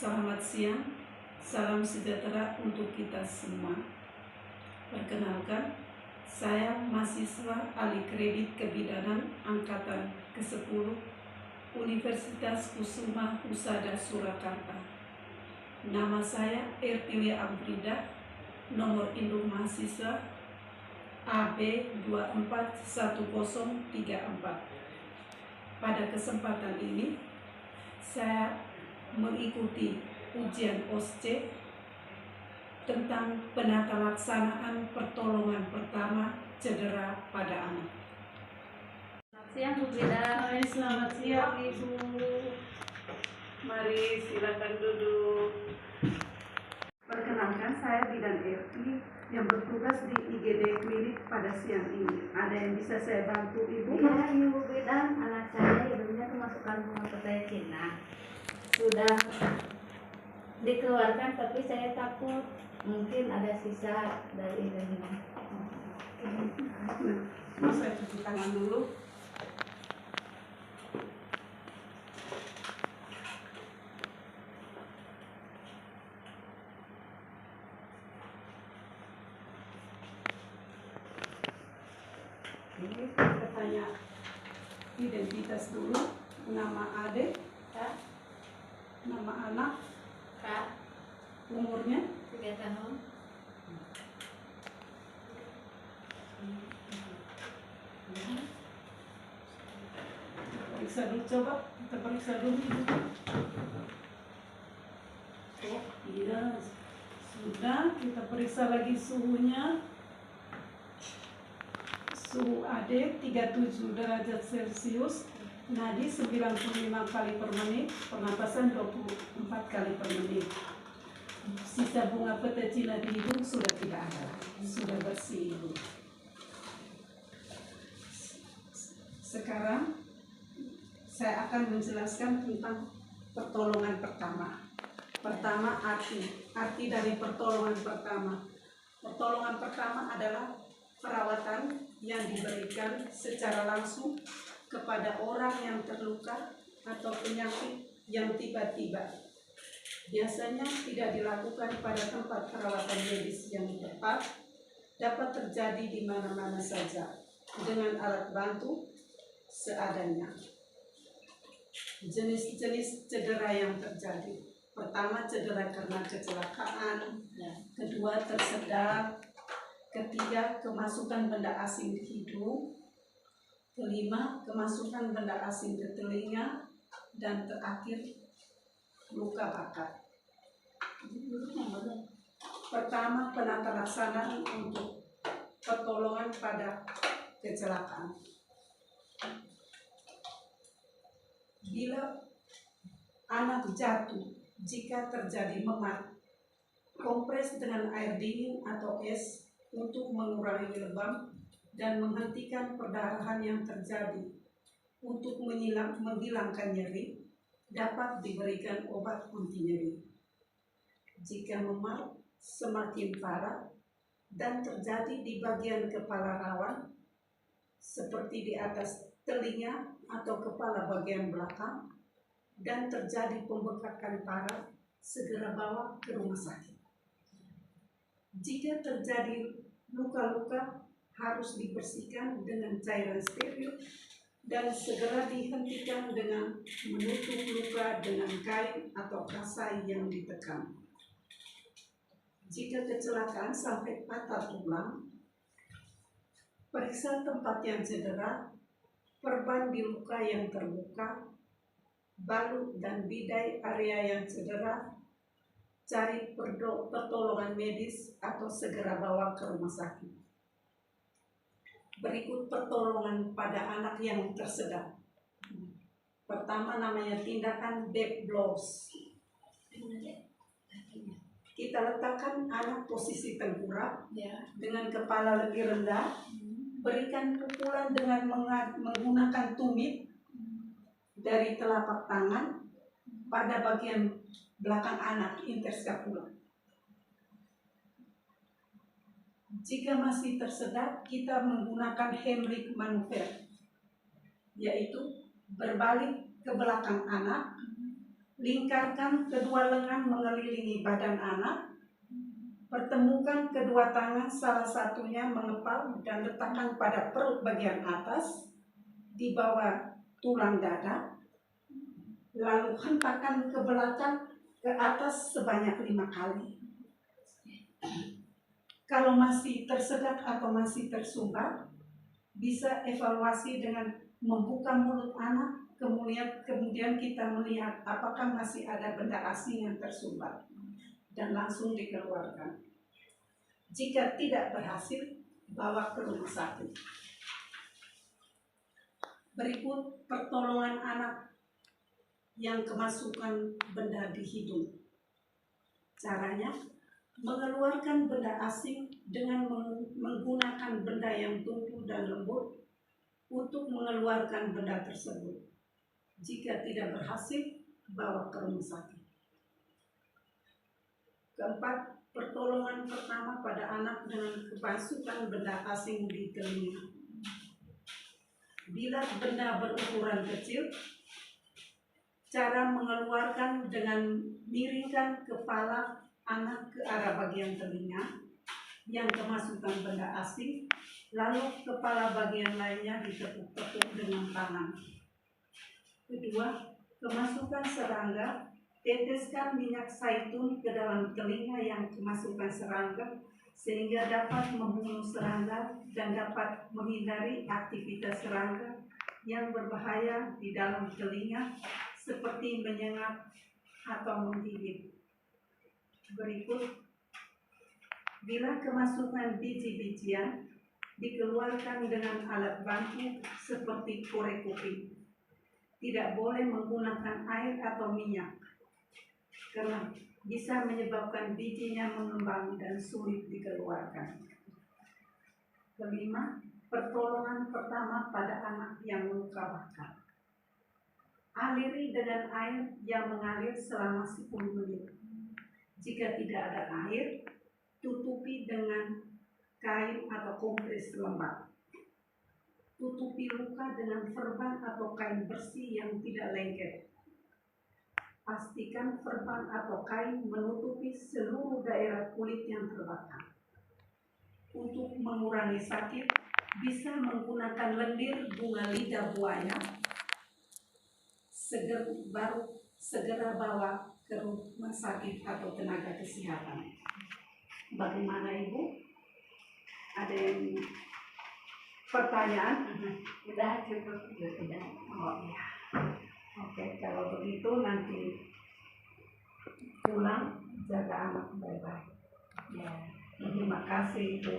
Selamat siang, salam sejahtera untuk kita semua. Perkenalkan, saya mahasiswa ahli kredit kebidanan angkatan ke-10 Universitas Kusuma Husada Surakarta. Nama saya Ertilia Amrida, nomor induk mahasiswa AB241034. Pada kesempatan ini, saya mengikuti ujian OSCE tentang penata laksanaan pertolongan pertama cedera pada anak. Selamat siang Bu Bida. Selamat siang Ibu. Mari silakan duduk. Perkenalkan, saya Bidan Erti yang bertugas di IGD Klinik pada siang ini. Ada yang bisa saya bantu Ibu? Iya Ibu Bidan, anak saya ibunya kemasukan bunga petai Cina. Sudah dikeluarkan tapi saya takut mungkin ada sisa dari ini. Nah, saya cuci tangan dulu. Ini kita tanya identitas dulu, nama adik, Kak, nama anak, Kak, umurnya, 3 tahun. periksa dulu, coba kita periksa dulu. Oh iya, sudah, kita periksa lagi suhunya. Suhu adik 37 derajat Celcius, nadi 95 kali per menit, pernapasan 24 kali per menit. Sisa bunga petai Cina di hidung sudah tidak ada, sudah bersih Ibu. Sekarang saya akan menjelaskan tentang pertolongan pertama. Pertama, arti dari pertolongan pertama. Pertolongan pertama adalah perawatan yang diberikan secara langsung kepada orang yang terluka atau penyakit yang tiba-tiba. Biasanya tidak dilakukan pada tempat perawatan medis yang tepat, dapat terjadi di mana-mana saja dengan alat bantu seadanya. Jenis-jenis cedera yang terjadi. Pertama, cedera karena kecelakaan. Kedua, tersedak. Ketiga, kemasukan benda asing di hidung. Kelima, kemasukan benda asing ke telinga. Dan terakhir, luka bakar. Pertama, penata laksanaan untuk pertolongan pada kecelakaan. Bila anak jatuh, jika terjadi memar, kompres dengan air dingin atau es untuk mengurangi lebam dan menghentikan perdarahan yang terjadi. Untuk menghilangkan nyeri, dapat diberikan obat anti nyeri. Jika memar semakin parah dan terjadi di bagian kepala rawan, seperti di atas telinga atau kepala bagian belakang, dan terjadi pembekakan parah, segera bawa ke rumah sakit. Jika terjadi luka-luka, harus dibersihkan dengan cairan steril dan segera dihentikan dengan menutup luka dengan kain atau kasai yang ditekan. Jika kecelakaan sampai patah tulang, periksa tempat yang cedera, perban di luka yang terbuka, balut dan bidai area yang cedera, cari pertolongan medis atau segera bawa ke rumah sakit. Berikut pertolongan pada anak yang tersedak. Pertama, namanya tindakan back blows. Kita letakkan anak posisi tengkurap dengan kepala lebih rendah. Berikan pukulan dengan menggunakan tumit dari telapak tangan pada bagian belakang anak, interscapula. Jika masih tersedak, kita menggunakan Heimlich maneuver, yaitu berbalik ke belakang anak, Lingkarkan kedua lengan mengelilingi badan anak. Pertemukan kedua tangan, salah satunya mengepal dan letakkan pada perut bagian atas di bawah tulang dada. Lalu hentakkan ke belakang ke atas sebanyak 5 kali. Kalau masih tersedak atau masih tersumbat, bisa evaluasi dengan membuka mulut anak, kemudian kita melihat apakah masih ada benda asing yang tersumbat dan langsung dikeluarkan. Jika tidak berhasil, bawa ke rumah sakit. Berikut pertolongan anak yang kemasukan benda di hidung. Caranya, mengeluarkan benda asing dengan menggunakan benda yang tumpul dan lembut untuk mengeluarkan benda tersebut. Jika tidak berhasil, bawa ke rumah sakit. Keempat, pertolongan pertama pada anak dengan kemasukan benda asing di telinga. Bila benda berukuran kecil, cara mengeluarkan dengan miringkan kepala anak ke arah bagian telinga yang kemasukan benda asing, lalu kepala bagian lainnya ditekuk-tekuk dengan tangan. Kedua, kemasukan serangga. Teteskan minyak zaitun ke dalam telinga yang kemasukan serangga sehingga dapat membunuh serangga dan dapat menghindari aktivitas serangga yang berbahaya di dalam telinga seperti menyengat atau menggigit. Berikut, bila kemasukan biji-bijian, dikeluarkan dengan alat bantu seperti korek kuping. Tidak boleh menggunakan air atau minyak, karena bisa menyebabkan bijinya mengembang dan sulit dikeluarkan. Kelima, pertolongan pertama pada anak yang luka bakar. Aliri dengan air yang mengalir selama 10 menit. Jika tidak ada air, tutupi dengan kain atau kompres lembab. Tutupi luka dengan perban atau kain bersih yang tidak lengket. Pastikan perban atau kain menutupi seluruh daerah kulit yang terbakar. Untuk mengurangi sakit, bisa menggunakan lendir bunga lidah buaya. Segera bawa ke rumah sakit atau tenaga kesehatan. Bagaimana Ibu? Ada yang pertanyaan? Udah cukup. Udah. Oh iya. Oke, kalau begitu nanti pulang jaga anak baik-baik. Ya. Terima kasih Ibu.